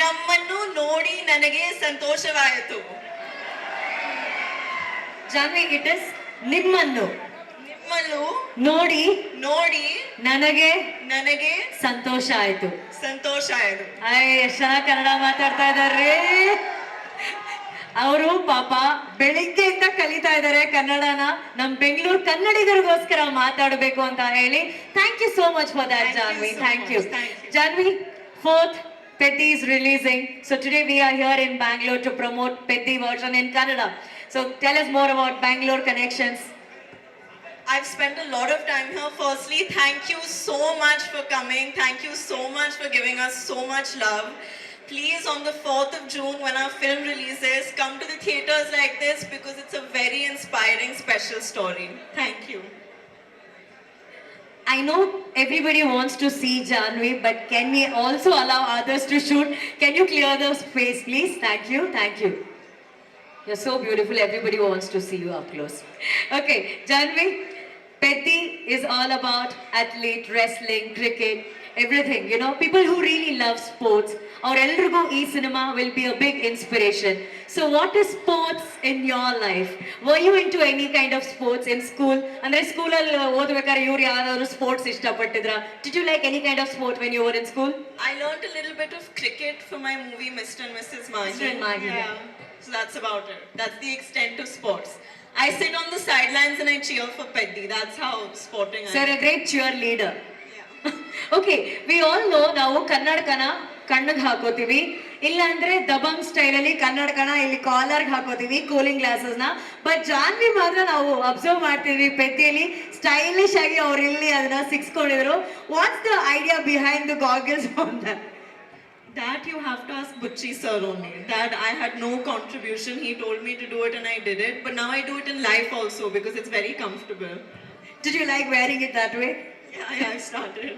ನಮ್ಮನ್ನು ನೋಡಿ ನನಗೆ ಸಂತೋಷವಾಯಿತು. ಜಾನ್ವಿ, ಇಟ್ ಇಸ್ ನಿಮ್ಮನ್ನು ನಿಮ್ಮನ್ನು ನೋಡಿ ನೋಡಿ ನನಗೆ ನನಗೆ ಸಂತೋಷ ಆಯ್ತು. ಸಂತೋಷ ಆಯಿತು. ಎಷ್ಟ್ ಚೆನ್ನಾಗಿ ಕನ್ನಡ ಮಾತಾಡ್ತಾ ಇದಾರೆ. ಅವರು ಪಾಪ ಬೆಳಿಗ್ಗೆಯಿಂದ ಕಲಿತಾ ಇದ್ದಾರೆ ಕನ್ನಡನ. ನಮ್ ಬೆಂಗಳೂರು ಕನ್ನಡಿಗರಿಗೋಸ್ಕರ ಮಾತಾಡಬೇಕು ಅಂತ ಹೇಳಿ. Thank you so much for that Janhvi. Thank you Janhvi. 4th Peddi is releasing. So today we are here in Bangalore to promote Peddi version in Kannada. So tell us more about Bangalore connections. I've spent a lot of time here. Firstly, thank you so much for coming. Thank you so much for giving us so much love. Please, on the 4th of June, when our film releases, come to the theaters like this because it's a very inspiring, special story. Thank you. I know everybody wants to see Janvi, but can we also allow others to shoot? Can you clear the space, please? Thank you. Thank you. You're so beautiful. Everybody wants to see you up close. Okay, Janvi, Peddi is all about athlete, wrestling, cricket, everything. You know, people who really love sports. Or eldrigu ee cinema will be a big inspiration. So what is sports in your life? Were you into any kind of sports in school? Andre school alli odbekare iವರು ಯಾರಾದರೂ sports ಇಷ್ಟಪಟ್ಟಿದ್ರಾ? Did you like any kind of sport when you were in school? I learned a little bit of cricket for my movie Mr. and Mrs. Mahi. Mr. and Mahi. Yeah. So that's about it. That's the extent of sports. I sit on the sidelines and I cheer for Peddi. That's how sporting I am. So you're a great cheerleader. Yeah. Okay, we all know ನಾವು ಕನ್ನಡಕನ ಕಣ್ಣಿಗೆ ಹಾಕೋತೀವಿ, ಇಲ್ಲ ಅಂದ್ರೆ Dabangg style ಅಲ್ಲಿ ಕನ್ನಡಕನ ಇಲ್ಲಿ ಕಾಲರ್ಗೆ ಹಾಕೋತೀವಿ, cooling glasses ನ. But Janhvi ಮಾತ್ರ ನಾವು observe ಮಾಡ್ತೀವಿ ಪೆದ್ದಿಯಲ್ಲಿ ಸ್ಟೈಲಿಶ್ ಆಗಿ ಅವ್ರು ಇಲ್ಲಿ ಅದನ್ನ ಸಿಕ್ಸ್ಕೊಂಡಿದ್ರು. What's the idea behind the goggles on that? That you have to ask Butchi sir only. That I had no contribution. He told me to do it and I did it. But now I do it in life also because it's very comfortable. Did you like wearing it that way? Yeah, I've started.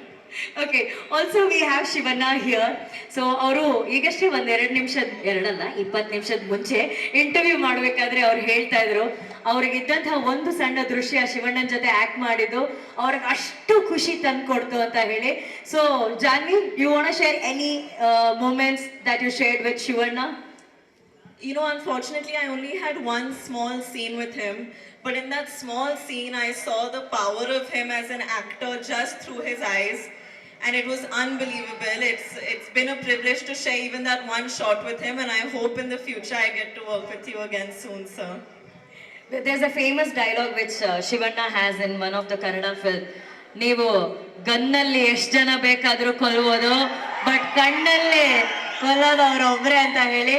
Okay, also we have Shivanna here. So ಅವರು ಈಗಷ್ಟೇ ಒಂದ್ 20 ನಿಮಿಷದ ಮುಂಚೆ interview ಮಾಡ್ಬೇಕಾದ್ರೆ ಅವ್ರು ಹೇಳ್ತಾ ಇದ್ರು ಅವ್ರಿಗಿದ್ದಂತಹ ಒಂದು ಸಣ್ಣ ದೃಶ್ಯ ಶಿವಣ್ಣನ ಜೊತೆ ಆಕ್ಟ್ ಮಾಡಿದ್ದು ಅವ್ರಿಗೆ ಅಷ್ಟು ಖುಷಿ ತಂದ್ಕೊಡ್ತು ಅಂತ ಹೇಳಿ. So Janhvi, you want share any moments that you shared with Shivanna? You know, unfortunately, I only had one small scene with him. But in that small scene, I saw the power of him as an actor just through his eyes. And it was unbelievable. It's been a privilege to share even that one shot with him. And I hope in the future I get to work with you again soon, sir. There's a famous dialogue which Shivanna has in one of the Kannada film. ನೀವು ಗನ್ನಲ್ಲಿ ಎಷ್ಟು ಜನ ಬೇಕಾದರೂ ಕೊಲ್ಬೋದು, but ಕಣ್ಣಲ್ಲಿ ಕೊಲ್ಲೋದು ಅವ್ರೊಬ್ರೆ ಅಂತ ಹೇಳಿ.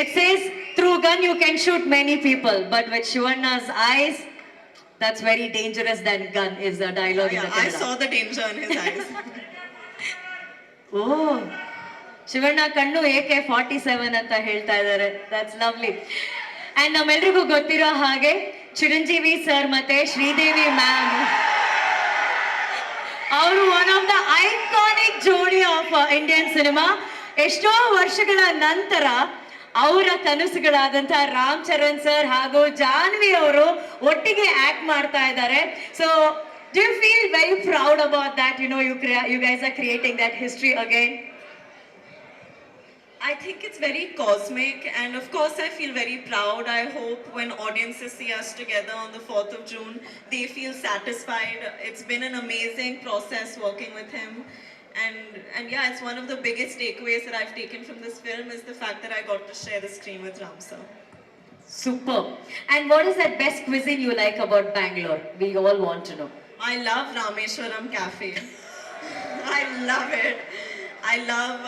It says through gun you can shoot many people, but with Shivanna's eyes, that's very dangerous than gun is the dialogue in the Kannada. I saw the danger in his eyes. Oh, Shivanna ಕಣ್ಣು AK-47 ಅಂತ ಹೇಳ್ತಾ ಇದ್ದಾರೆ. That's lovely. And ನಮ್ಮೆಲ್ರಿಗೂ ಗೊತ್ತಿರೋ ಹಾಗೆ Chiranjeevi sir ಮತ್ತೆ Sridevi ma'am ಅವರು one of the iconic ಜೋಡಿ of Indian cinema. ಎಷ್ಟೋ ವರ್ಷಗಳ ನಂತರ ಅವರ ಕನಸುಗಳಾದಂತ ರಾಮ್ ಚರಣ್ ಸರ್ ಹಾಗೂ ಜಾನ್ವಿ ಅವರು ಒಟ್ಟಿಗೆ ಆಕ್ಟ್ ಮಾಡ್ತಾ ಇದ್ದಾರೆ. So do you feel very proud about that? You know, you guys are creating that history again. I think it's very cosmic, and of course I feel very proud. I hope when audiences see us together on the 4th of June, they feel satisfied. It's been an amazing process working with him. And yeah, it's one of the biggest takeaways that I've taken from this film is the fact that I got to share the screen with Ram sir. Super. And what is that best cuisine you like about Bangalore? We all want to know. I love Rameshwaram Cafe. I love it. I love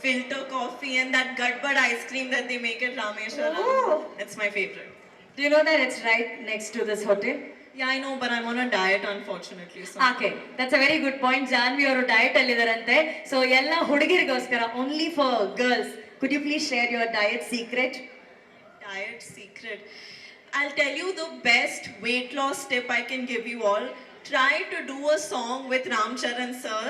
filter coffee and that Gadbad ice cream that they make at Rameshwaram. Oh. It's my favorite. Do you know that it's right next to this hotel? Yeah, I know, but I'm on a diet, unfortunately. So. Okay, that's a very good point. Janvi ಅವರು diet ಅಲ್ಲಿ ಇದಾರಂತೆ. So ಎಲ್ಲ ಹುಡುಗಿರಿಗೋಸ್ಕರ, only for girls, could you please share your diet secret? Diet secret. I'll tell you the best weight loss tip I can give you all. Try to do a song with Ram Charan sir.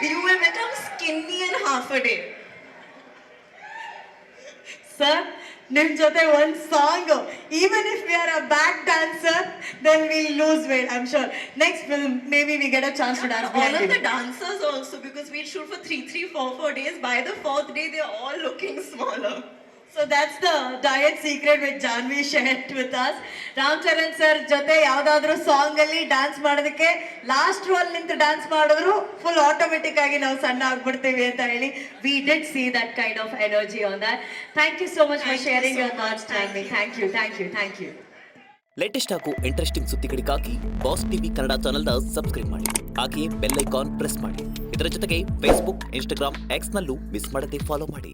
You will become skinny in half a day. Sir, ನಿಮ್ ಜೊತೆ ಒಂದ್ song even if we are a back dancer then will lose weight I am sure next film maybe we get a chance to dance All of the dancers also, because we shoot for 4 days. By the 4th day, they're all looking smaller. So that's the diet secret with Janhvi shared with us. Ram Charan sir ಜೊತೆ ಯಾವ್ದಾದ್ರು song ಅಲ್ಲಿ dance ಮಾಡೋದಕ್ಕೆ last rho ಅಲ್ಲಿ ನಿಂತು dance ಮಾಡಿದ್ರು full automatic ಆಗಿ ನಾವು ಸಣ್ಣ ಆಗ್ಬಿಡ್ತೀವಿ ಅಂತ ಹೇಳಿ we did see that kind of energy on that. Thank you so much for Thank you sharing so your thoughts much. Thank Janhvi. you. Thank you thank you thank you. Latest ಹಾಗೂ interesting ಸುದ್ದಿಗಳಿಗಾಗಿ Boss TV Kannada ಚಾನೆಲ್ನ subscribe ಮಾಡಿ. ಹಾಗೆಯೇ bell icon press ಮಾಡಿ. ಇದರ ಜೊತೆಗೆ Facebook, Instagram, ಎಕ್ಸ್ನಲ್ಲೂ miss ಮಾಡದೆ follow ಮಾಡಿ.